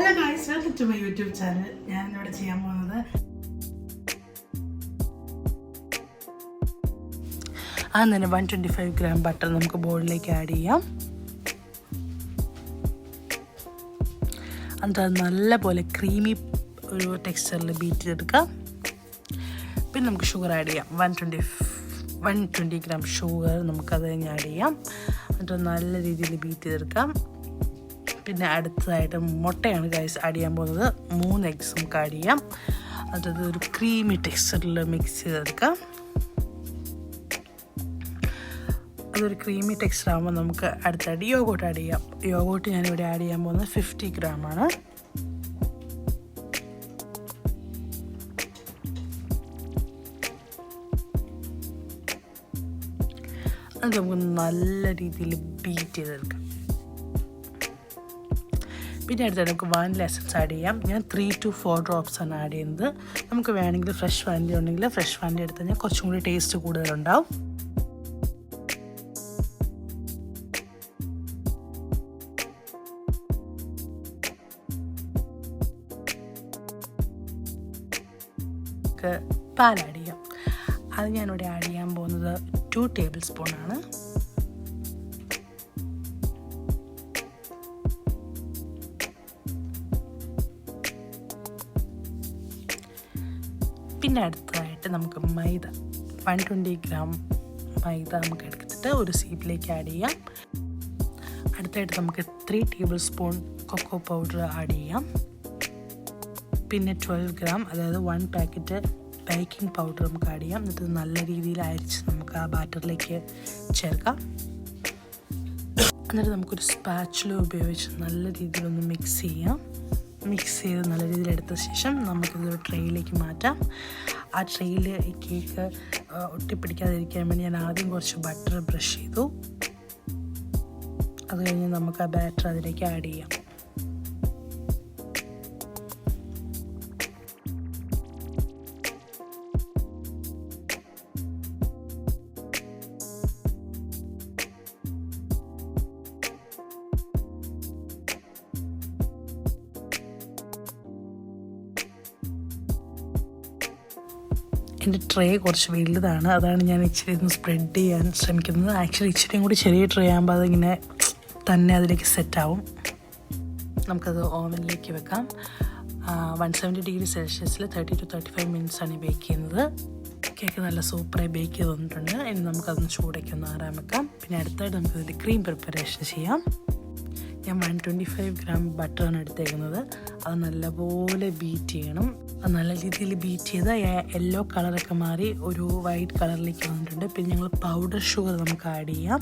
Hello guys, welcome to my YouTube channel. ഞാൻ ഇവിടെ ചെയ്യാൻ പോകുന്നത് അങ്ങനെ 125 gram ബട്ടർ നമുക്ക് ബോളിലേക്ക് ആഡ് ചെയ്യാം. എന്നിട്ട് അത് നല്ലപോലെ ക്രീമി ഒരു ടെക്സ്ചറിൽ ബീറ്റ് ചെയ്തെടുക്കാം. പിന്നെ നമുക്ക് ഷുഗർ ആഡ് ചെയ്യാം. 120 gram ഷുഗർ നമുക്കത് കഴിഞ്ഞ് ആഡ് ചെയ്യാം. എന്നിട്ട് നല്ല രീതിയിൽ ബീറ്റ് ചെയ്തെടുക്കാം. പിന്നെ അടുത്തതായിട്ട് മുട്ടയാണ് ഗൈസ് ആഡ് ചെയ്യാൻ പോകുന്നത്. 3 eggs നമുക്ക് ആഡ് ചെയ്യാം. എന്നിട്ട് ഒരു ക്രീമി ടെക്സ്ചറിൽ മിക്സ് ചെയ്തെടുക്കാം. അതൊരു ക്രീമി ടെക്സ്ചർ ആകുമ്പോൾ നമുക്ക് അടുത്തായിട്ട് യോഗോട്ട് ആഡ് ചെയ്യാം. യോഗോട്ട് ഞാനിവിടെ ആഡ് ചെയ്യാൻ പോകുന്നത് 50 gram ആണ്. അത് നമുക്ക് നല്ല രീതിയിൽ ബീറ്റ് ചെയ്തെടുക്കാം. പിന്നെ അടുത്തായിട്ട് നമുക്ക് വാനില എസൻസ് ആഡ് ചെയ്യാം. ഞാൻ 3 to 4 drops ആണ് ആഡ് ചെയ്യുന്നത്. നമുക്ക് വേണമെങ്കിൽ ഫ്രഷ് വാനില ഉണ്ടെങ്കിൽ ഫ്രഷ് വാനില എടുത്ത് കഴിഞ്ഞാൽ കുറച്ചും കൂടി ടേസ്റ്റ് കൂടുതലുണ്ടാവും. പാൽ ആഡ് ചെയ്യാം. അത് ഞാനിവിടെ ആഡ് ചെയ്യാൻ പോകുന്നത് 2 tablespoon ആണ്. പിന്നെ അടുത്തതായിട്ട് നമുക്ക് മൈദ 120 gram മൈദ നമുക്ക് എടുത്തിട്ട് ഒരു സീപ്പിലേക്ക് ആഡ് ചെയ്യാം. അടുത്തായിട്ട് നമുക്ക് 3 tablespoon കൊക്കോ പൗഡർ ആഡ് ചെയ്യാം. പിന്നെ 12 gram അതായത് 1 packet ബേക്കിംഗ് പൗഡർ നമുക്ക് ആഡ് ചെയ്യാം. എന്നിട്ട് നല്ല രീതിയിൽ അരിച്ച് നമുക്ക് ആ ബാറ്ററിലേക്ക് ചേർക്കാം. എന്നിട്ട് നമുക്കൊരു സ്പാച്ചുല ഉപയോഗിച്ച് നല്ല രീതിയിലൊന്ന് മിക്സ് ചെയ്യാം. മിക്സ് ചെയ്ത് നല്ല രീതിയിൽ എടുത്ത ശേഷം നമുക്കിതൊരു ട്രേയിലേക്ക് മാറ്റാം. ആ ട്രേയിൽ ഈ കേക്ക് ഒട്ടിപ്പിടിക്കാതിരിക്കാൻ വേണ്ടി ഞാൻ ആദ്യം കുറച്ച് ബട്ടർ ബ്രഷ് ചെയ്തു. അത് കഴിഞ്ഞ് നമുക്ക് ആ ബാറ്റർ അതിലേക്ക് ആഡ് ചെയ്യാം. എൻ്റെ ട്രേ കുറച്ച് വലുതാണ്, അതാണ് ഞാൻ ഇച്ചിരി ഒന്ന് സ്പ്രെഡ് ചെയ്യാൻ ശ്രമിക്കുന്നത്. ആക്ച്വലി ഇച്ചിരിയും കൂടി ചെറിയ ട്രേ ആകുമ്പോൾ അതിങ്ങനെ തന്നെ അതിലേക്ക് സെറ്റാവും. നമുക്കത് ഓവനിലേക്ക് വെക്കാം. 170 degree Celsius 30 to 35 minutes ആണ് ബേക്ക് ചെയ്യുന്നത്. കേക്ക് നല്ല സൂപ്പറായി ബേക്ക് ചെയ്ത് തന്നിട്ടുണ്ട്. ഇനി നമുക്കതൊന്ന് ചൂടേക്ക് ഒന്ന് ആറാൻ വെക്കാം. പിന്നെ അടുത്തായിട്ട് നമുക്കിതിൻ്റെ ക്രീം പ്രിപ്പറേഷൻ ചെയ്യാം. ഞാൻ 125 gram ബട്ടറാണ് എടുത്തേക്കുന്നത്. അത് നല്ലപോലെ ബീറ്റ് ചെയ്യണം. അത് നല്ല രീതിയിൽ ബീറ്റ് ചെയ്ത് യെല്ലോ കളറൊക്കെ മാറി ഒരു വൈറ്റ് കളറിലേക്ക് വന്നിട്ടുണ്ട്. പിന്നെ ഞങ്ങൾ പൗഡർ ഷുഗർ നമുക്ക് ആഡ് ചെയ്യാം.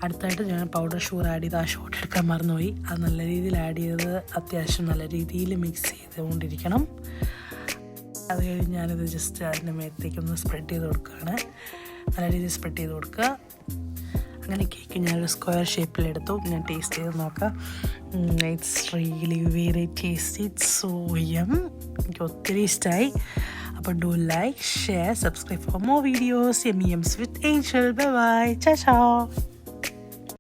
അടുത്തായിട്ട് ഞാൻ പൗഡർ ഷുഗർ ആഡ് ചെയ്ത് ആ ഷോട്ട് എടുക്കാൻ മറന്നുപോയി. അത് നല്ല രീതിയിൽ ആഡ് ചെയ്ത് അത്യാവശ്യം നല്ല രീതിയിൽ മിക്സ് ചെയ്തുകൊണ്ടിരിക്കണം. അത് കഴിഞ്ഞ് ഞാനിത് ജസ്റ്റ് അതിൻ്റെ മേത്തേക്കൊന്ന് സ്പ്രെഡ് ചെയ്ത് കൊടുക്കുകയാണ്. നല്ല രീതിയിൽ സ്പ്രെഡ് ചെയ്ത് കൊടുക്കുക. അങ്ങനെ കേക്ക് ഞാനൊരു സ്ക്വയർ ഷേപ്പിലെടുത്തു. ഞാൻ ടേസ്റ്റ് ചെയ്ത് നോക്കാം. It's really very tasty. It's so yum. എനിക്ക് ഒത്തിരി ഇഷ്ടമായി. അപ്പോൾ do like, share, subscribe for more videos. Yummy yums with Angel. Bye bye. ചാ ചാ.